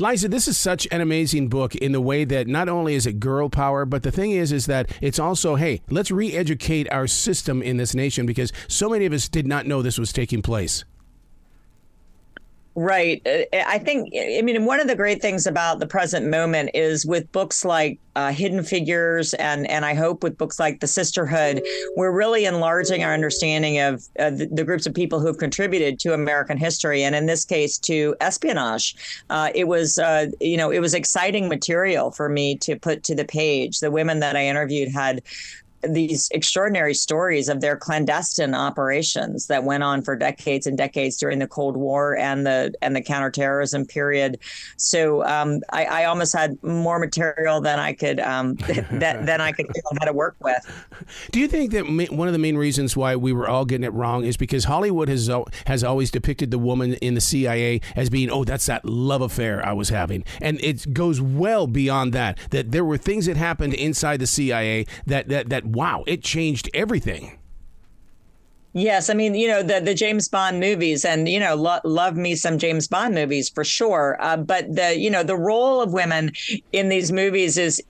Liza, this is such an amazing book in the way that not only is it girl power, but the thing is that it's also, hey, let's re-educate our system in this nation because so many of us did not know this was taking place. Right. I think, one of the great things about the present moment is with books like Hidden Figures and I hope with books like The Sisterhood, we're really enlarging our understanding of the groups of people who have contributed to American history. And in this case, to espionage. It was exciting material for me to put to the page. The women that I interviewed had these extraordinary stories of their clandestine operations that went on for decades and decades during the Cold War and the counterterrorism period. So I almost had more material than I could than I could figure out how to work with. Do you think that one of the main reasons why we were all getting it wrong is because Hollywood has always depicted the woman in the CIA as being, oh, that's that love affair I was having, and it goes well beyond that. That there were things that happened inside the CIA that wow, it changed everything. Yes, the James Bond movies, and love me some James Bond movies for sure. But the role of women in these movies is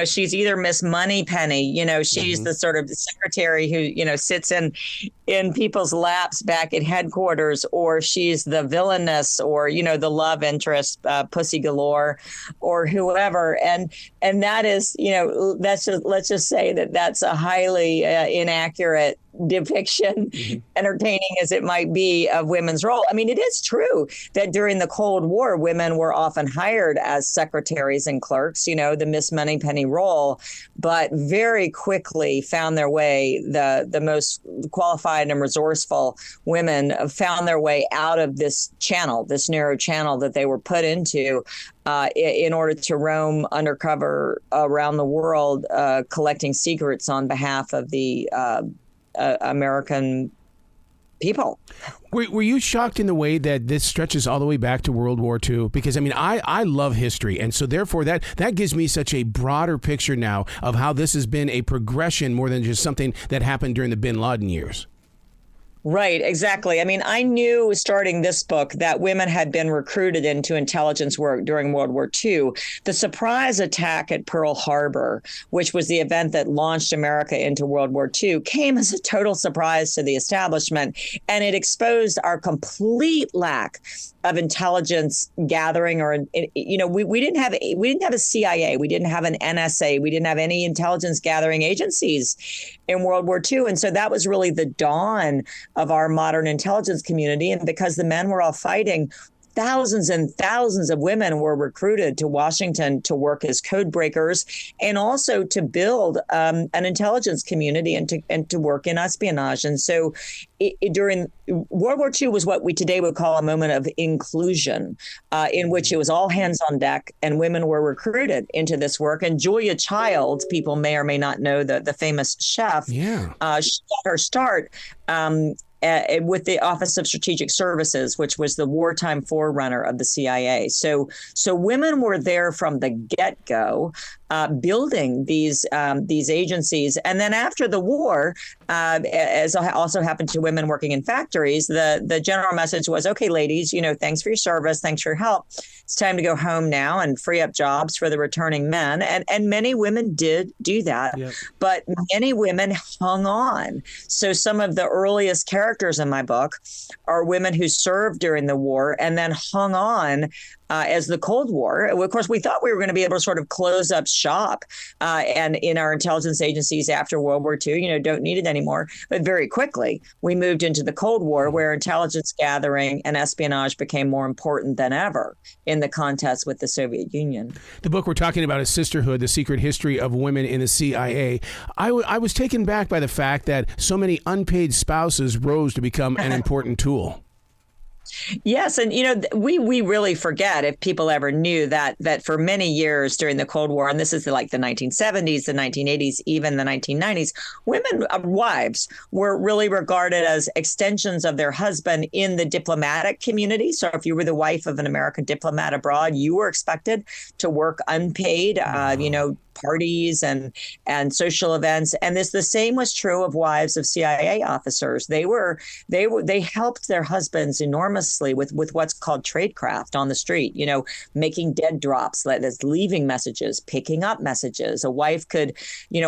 she's either Miss Moneypenny, she's the sort of secretary who sits in people's laps back at headquarters, or she's the villainess, or the love interest, Pussy Galore, or whoever, and that is let's just say that's a highly inaccurate depiction, entertaining as it might be, of women's role. It is true that during the Cold War, women were often hired as secretaries and clerks, the Miss Moneypenny role, but very quickly found their way, the most qualified and resourceful women found their way out of this narrow channel that they were put into in order to roam undercover around the world, collecting secrets on behalf of the American people. Were you shocked in the way that this stretches all the way back to World War II? Because, I love history. And so therefore that gives me such a broader picture now of how this has been a progression more than just something that happened during the Bin Laden years. Right, exactly. I knew starting this book that women had been recruited into intelligence work during World War II. The surprise attack at Pearl Harbor, which was the event that launched America into World War II, came as a total surprise to the establishment, and it exposed our complete lack of intelligence gathering, or we didn't have a CIA, we didn't have an NSA, we didn't have any intelligence gathering agencies in World War II, and so that was really the dawn of our modern intelligence community. And because the men were all fighting, thousands and thousands of women were recruited to Washington to work as code breakers and also to build an intelligence community and to work in espionage. And so during World War II was what we today would call a moment of inclusion, in which it was all hands on deck and women were recruited into this work. And Julia Child, people may or may not know, the famous chef, she got her start with the Office of Strategic Services, which was the wartime forerunner of the CIA. So women were there from the get-go, building these agencies. And then after the war, as also happened to women working in factories, the general message was, okay, ladies, thanks for your service, thanks for your help. It's time to go home now and free up jobs for the returning men. And many women did do that, yep. But many women hung on. So some of the earliest characters in my book are women who served during the war and then hung on as the Cold War. Of course, we thought we were going to be able to sort of close up shop and in our intelligence agencies after World War II, don't need it anymore. But very quickly, we moved into the Cold War, where intelligence gathering and espionage became more important than ever in the contest with the Soviet Union. The book we're talking about is Sisterhood, The Secret History of Women in the CIA. I was taken back by the fact that so many unpaid spouses rose to become an important tool. Yes. And, we really forget, if people ever knew, that for many years during the Cold War, and this is like the 1970s, the 1980s, even the 1990s, women, wives, were really regarded as extensions of their husband in the diplomatic community. So if you were the wife of an American diplomat abroad, you were expected to work unpaid, parties and social events. And the same was true of wives of CIA officers. They helped their husbands enormously anonymously with what's called tradecraft on the street, making dead drops, that's leaving messages, picking up messages. A wife could,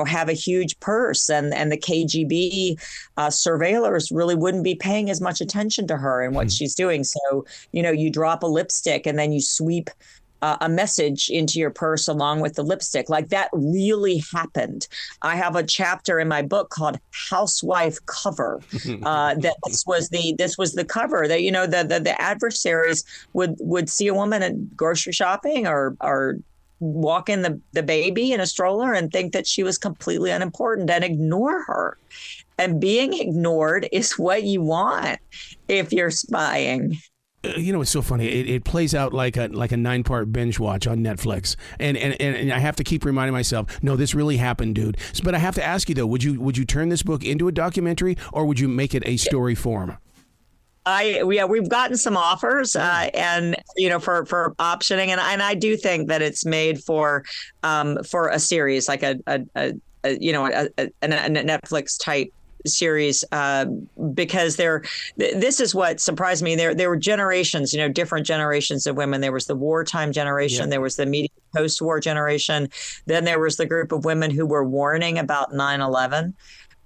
have a huge purse and the KGB surveillors really wouldn't be paying as much attention to her and what she's doing. So, you drop a lipstick and then you sweep a message into your purse along with the lipstick. Like that really happened. I have a chapter in my book called Housewife Cover. That this was the cover that, the adversaries would see a woman at grocery shopping or walk in the baby in a stroller and think that she was completely unimportant and ignore her. And being ignored is what you want if you're spying. It's so funny. It plays out like a 9-part binge watch on Netflix, and I have to keep reminding myself, no, this really happened, dude. But I have to ask you though, would you turn this book into a documentary, or would you make it a story form? We've gotten some offers, and for optioning, and I do think that it's made for a series, like a Netflix type series, because this is what surprised me. There were generations, different generations of women. There was the wartime generation, there was the immediate post-war generation, then there was the group of women who were warning about 9/11.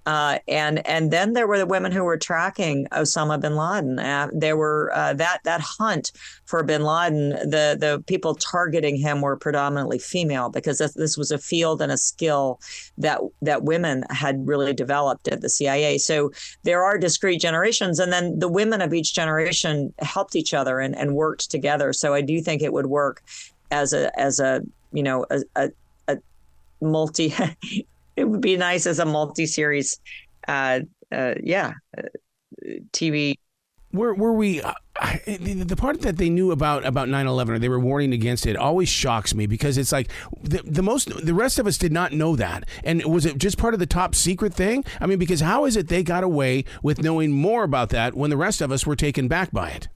And then there were the women who were tracking Osama bin Laden. There were that hunt for bin Laden. The people targeting him were predominantly female, because this was a field and a skill that women had really developed at the CIA. So there are discrete generations, and then the women of each generation helped each other and worked together. So I do think it would work as a multi. It would be nice as a multi-series, TV. Were we? The part that they knew about 9/11, or they were warning against it, always shocks me, because it's like the rest of us did not know that. And was it just part of the top secret thing? I mean, because how is it they got away with knowing more about that when the rest of us were taken back by it?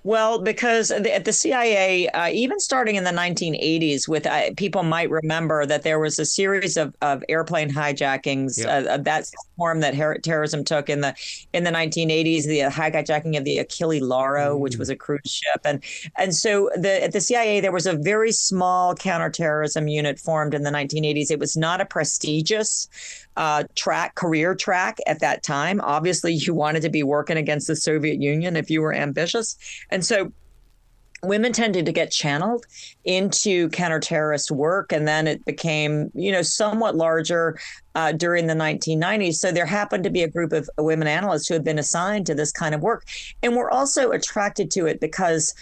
Well, because at the CIA, even starting in the 1980s, with people might remember that there was a series of airplane hijackings. That's the form that terrorism took in the 1980s. The hijacking of the Achille Lauro, which was a cruise ship, and so at the CIA there was a very small counterterrorism unit formed in the 1980s. It was not a prestigious career track at that time. Obviously, you wanted to be working against the Soviet Union if you were ambitious. And so women tended to get channeled into counterterrorist work, and then it became, somewhat larger during the 1990s. So there happened to be a group of women analysts who had been assigned to this kind of work, and were also attracted to it because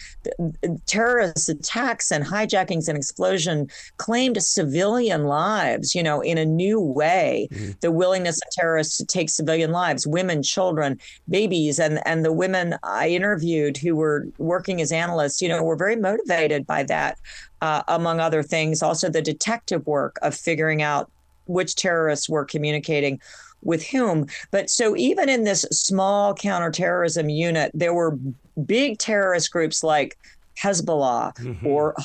terrorist attacks and hijackings and explosion claimed civilian lives, in a new way. Mm-hmm. The willingness of terrorists to take civilian lives, women, children, babies, and the women I interviewed who were working as analysts, were very motivated by that, among other things. Also, the detective work of figuring out which terrorists were communicating with whom. But so even in this small counterterrorism unit, there were big terrorist groups like Hezbollah or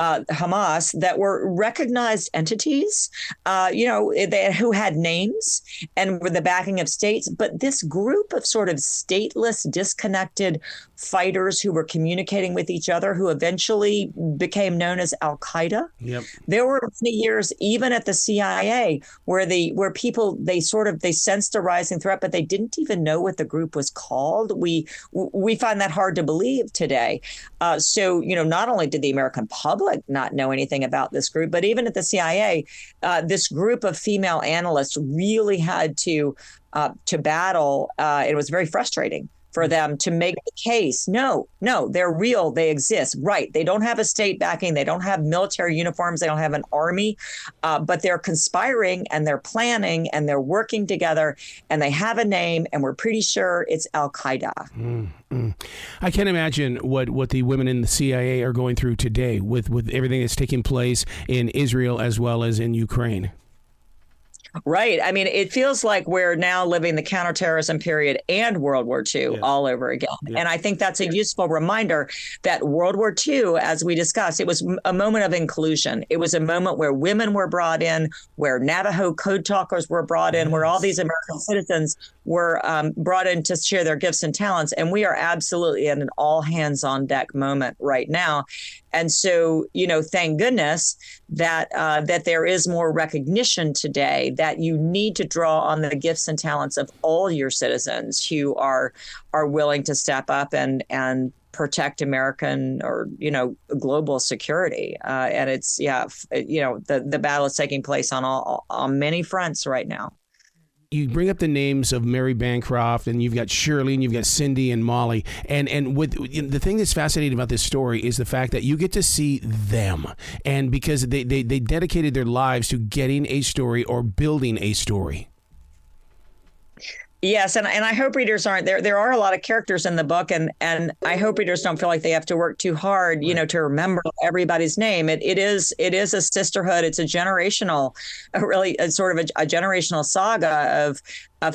Hamas that were recognized entities, who had names and were the backing of states. But this group of sort of stateless, disconnected fighters who were communicating with each other, who eventually became known as Al-Qaeda. Yep. There were many years, even at the CIA, where people they sensed a rising threat, but they didn't even know what the group was called. We find that hard to believe today. So not only did the American public not know anything about this group, but even at the CIA, this group of female analysts really had to battle. It was very frustrating for them to make the case. No, they're real. They exist. Right. They don't have a state backing. They don't have military uniforms. They don't have an army, but they're conspiring and they're planning and they're working together and they have a name, and we're pretty sure it's Al-Qaeda. I can't imagine what the women in the CIA are going through today with everything that's taking place in Israel as well as in Ukraine. Right. I mean, it feels like we're now living the counterterrorism period and World War II all over again. Yeah. And I think that's a useful reminder that World War II, as we discussed, it was a moment of inclusion. It was a moment where women were brought in, where Navajo code talkers were brought in, where all these American citizens were brought in to share their gifts and talents. And we are absolutely in an all hands on deck moment right now. And so, thank goodness that that there is more recognition today that you need to draw on the gifts and talents of all your citizens who are willing to step up and protect American or, global security. And it's, the battle is taking place on many fronts right now. You bring up the names of Mary Bancroft, and you've got Shirley, and you've got Cindy and Molly. And with the thing that's fascinating about this story is the fact that you get to see them. And because they dedicated their lives to getting a story or building a story. Yes, and I hope readers aren't there. There are a lot of characters in the book, and I hope readers don't feel like they have to work too hard, to remember everybody's name. It is a sisterhood. It's a generational, really a sort of a generational saga of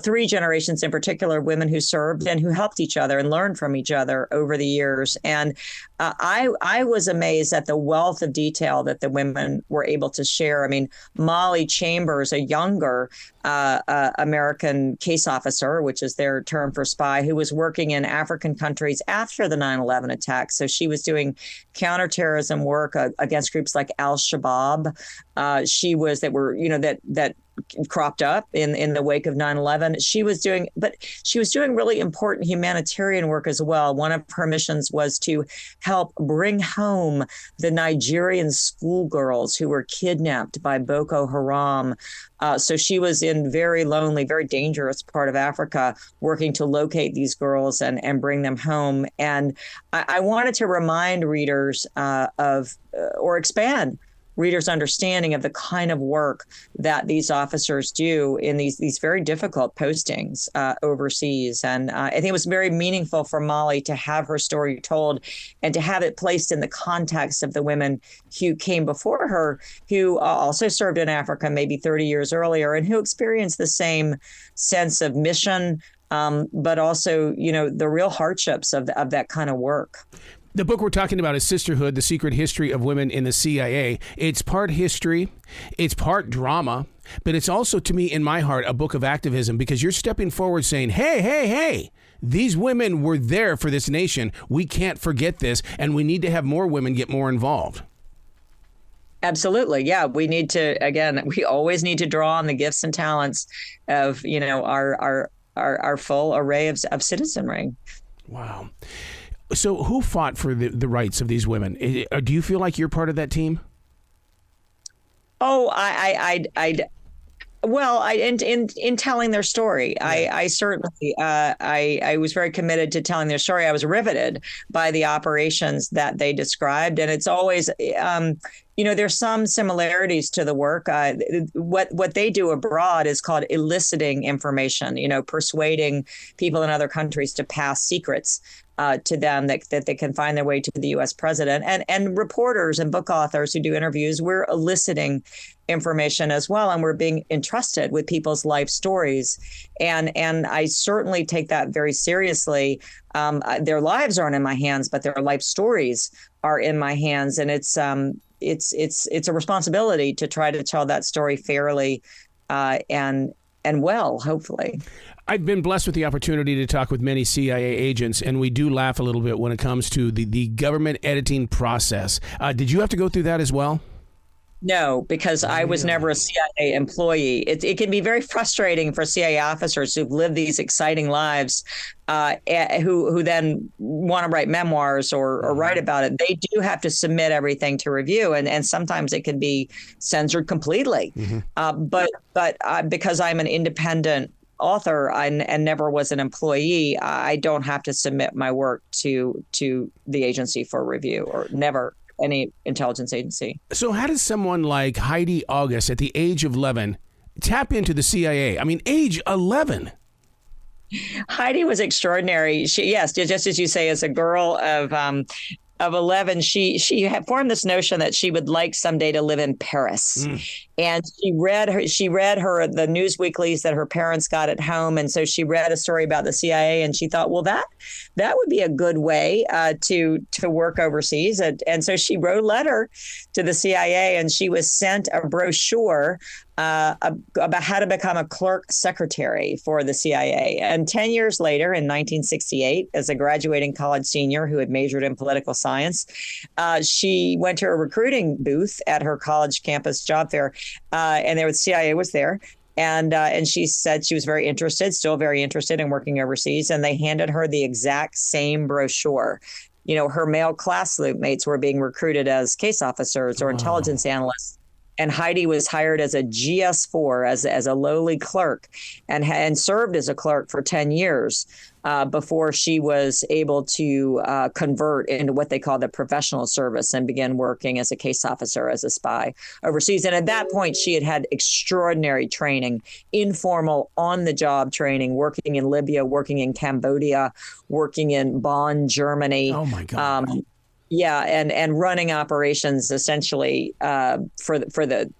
three generations in particular, women who served and who helped each other and learned from each other over the years. And I was amazed at the wealth of detail that the women were able to share. I mean, Molly Chambers, a younger American case officer, which is their term for spy, who was working in African countries after the 9/11 attacks. So she was doing counterterrorism work against groups like Al-Shabaab. That cropped up in the wake of 9/11. She was doing really important humanitarian work as well. One of her missions was to help bring home the Nigerian schoolgirls who were kidnapped by Boko Haram. So she was in very lonely, very dangerous part of Africa, working to locate these girls and bring them home. And I wanted to remind readers or expand readers' understanding of the kind of work that these officers do in these very difficult postings overseas. And I think it was very meaningful for Molly to have her story told and to have it placed in the context of the women who came before her, who also served in Africa maybe 30 years earlier and who experienced the same sense of mission, but also, the real hardships of that kind of work. The book we're talking about is Sisterhood, The Secret History of Women in the CIA. It's part history, it's part drama, but it's also, to me, in my heart, a book of activism, because you're stepping forward saying, hey, these women were there for this nation. We can't forget this, and we need to have more women get more involved. Absolutely. Yeah, we need to, again, we always need to draw on the gifts and talents of, our full array of citizenry. Wow. So who fought for the rights of these women? Do you feel like you're part of that team? Oh, in telling their story, yeah. I certainly, I was very committed to telling their story. I was riveted by the operations that they described. And it's always, there's some similarities to the work. What they do abroad is called eliciting information, persuading people in other countries to pass secrets to them that they can find their way to the U.S. president. And reporters and book authors who do interviews, we're eliciting information as well. And we're being entrusted with people's life stories. And I certainly take that very seriously. Their lives aren't in my hands, but their life stories are in my hands. And it's a responsibility to try to tell that story fairly and well, hopefully. I've been blessed with the opportunity to talk with many CIA agents, and we do laugh a little bit when it comes to the government editing process. Did you have to go through that as well? No, because I was never a CIA employee. It can be very frustrating for CIA officers who've lived these exciting lives, who then want to write memoirs or write about it. They do have to submit everything to review, and sometimes it can be censored completely. Mm-hmm. But because I'm an independent author and never was an employee, I don't have to submit my work to the agency for review, or never any intelligence agency. So how does someone like Heidi August at the age of 11 tap into the CIA? I mean, age 11. Heidi was extraordinary. Yes, just as you say, as a girl of 11, she had formed this notion that she would like someday to live in Paris. And she read the news weeklies that her parents got at home, and so she read a story about the CIA, and she thought, well, that would be a good way to work overseas, and so she wrote a letter to the CIA, and she was sent a brochure about how to become a clerk secretary for the CIA. And 10 years later, in 1968, as a graduating college senior who had majored in political science, she went to a recruiting booth at her college campus job fair, and the CIA was there. And she said she was very interested, still very interested in working overseas. And they handed her the exact same brochure. You know, her male classmates were being recruited as case officers or intelligence analysts. And Heidi was hired as a GS4, as a lowly clerk, and served as a clerk for 10 years before she was able to convert into what they call the professional service and begin working as a case officer, as a spy overseas. And at that point, she had extraordinary training, informal, on-the-job training, working in Libya, working in Cambodia, working in Bonn, Germany. Oh, my God. Yeah, and running operations essentially for the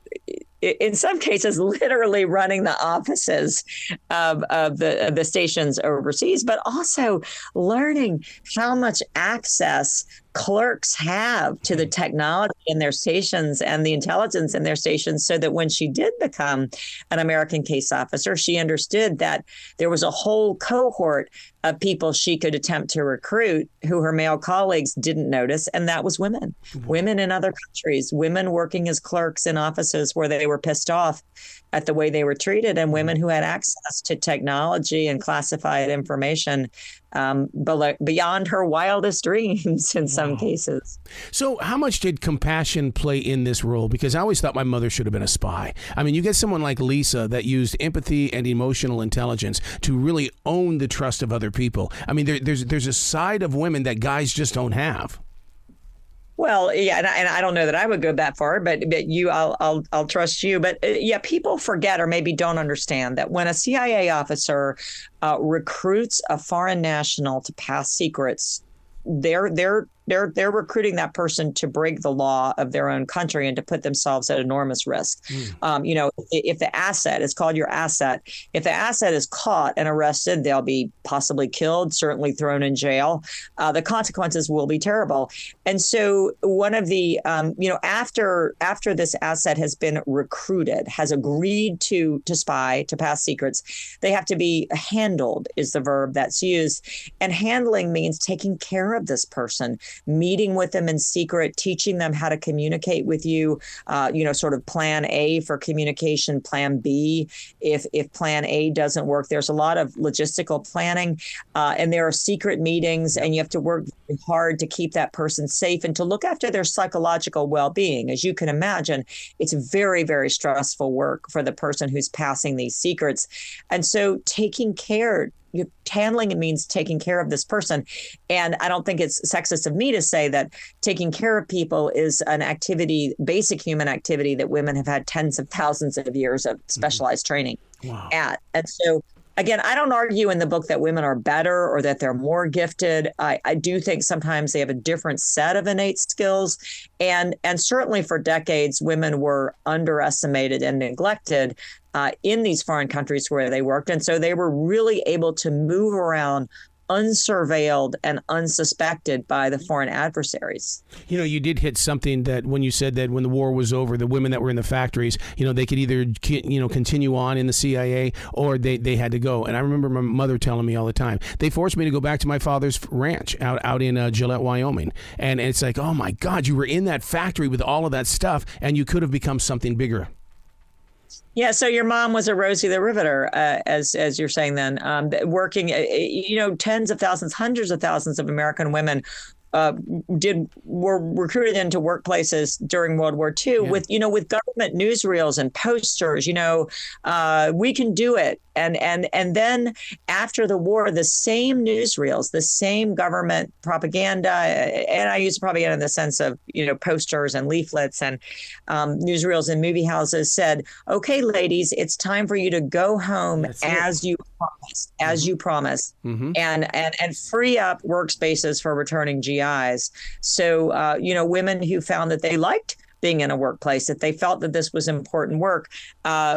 in some cases literally running the offices of the stations overseas, but also learning how much access clerks have to the technology in their stations and the intelligence in their stations, so that when she did become an American case officer, she understood that there was a whole cohort of people she could attempt to recruit who her male colleagues didn't notice, and that was women. Women in other countries, women working as clerks in offices where they were pissed off at the way they were treated, and women who had access to technology and classified information beyond her wildest dreams in some cases. So how much did compassion play in this role? Because I always thought my mother should have been a spy. I mean, you get someone like Liza that used empathy and emotional intelligence to really own the trust of other people. I mean, there's a side of women that guys just don't have. Well, yeah, and I don't know that I would go that far, but I'll trust you. But yeah, people forget or maybe don't understand that when a CIA officer recruits a foreign national to pass secrets, they're recruiting that person to break the law of their own country and to put themselves at enormous risk. You know, if the asset is called your asset, if the asset is caught and arrested, they'll be possibly killed, certainly thrown in jail. The consequences will be terrible. And so one of the, after this asset has been recruited, has agreed to spy, to pass secrets, they have to be handled is the verb that's used. And handling means taking care of this person, meeting with them in secret, teaching them how to communicate with you, sort of plan A for communication, plan B. If plan A doesn't work, there's a lot of logistical planning and there are secret meetings, and you have to work very hard to keep that person safe and to look after their psychological well-being. As you can imagine, it's very, very stressful work for the person who's passing these secrets. And so handling it means taking care of this person. And I don't think it's sexist of me to say that taking care of people is an activity, basic human activity that women have had tens of thousands of years of specialized training at. And so, again, I don't argue in the book that women are better or that they're more gifted. I do think sometimes they have a different set of innate skills. And certainly for decades, women were underestimated and neglected in these foreign countries where they worked. And so they were really able to move around unsurveilled and unsuspected by the foreign adversaries. You know, you did hit something that when you said that when the war was over, the women that were in the factories, they could either, continue on in the CIA or they had to go. And I remember my mother telling me all the time, they forced me to go back to my father's ranch out in Gillette, Wyoming. And it's like, oh my God, you were in that factory with all of that stuff and you could have become something bigger. Yeah, so your mom was a Rosie the Riveter, as you're saying then, working, tens of thousands, hundreds of thousands of American women were recruited into workplaces during World War II with government newsreels and posters, we can do it. And then after the war, the same newsreels, the same government propaganda, and I use propaganda in the sense of, posters and leaflets and newsreels and movie houses said, okay, ladies, it's time for you to go home as you promised, and free up workspaces for returning GIs. So, women who found that they liked being in a workplace, if they felt that this was important work,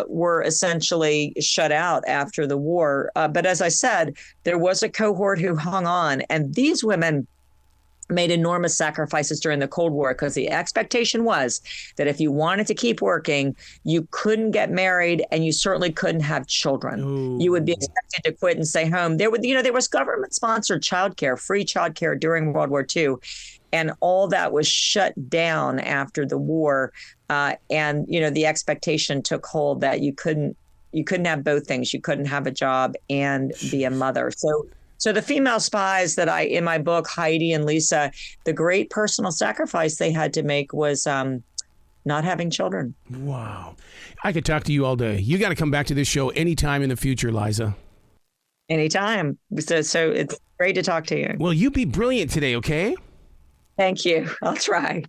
were essentially shut out after the war. But as I said, there was a cohort who hung on, and these women made enormous sacrifices during the Cold War because the expectation was that if you wanted to keep working, you couldn't get married and you certainly couldn't have children. Ooh. You would be expected to quit and stay home. There was government-sponsored childcare, free childcare during World War II. And all that was shut down after the war. And the expectation took hold that you couldn't have both things. You couldn't have a job and be a mother. So the female spies that in my book, Heidi and Lisa, the great personal sacrifice they had to make was not having children. Wow. I could talk to you all day. You got to come back to this show anytime in the future, Liza. Anytime. So it's great to talk to you. Well, you be brilliant today, okay? Thank you. I'll try.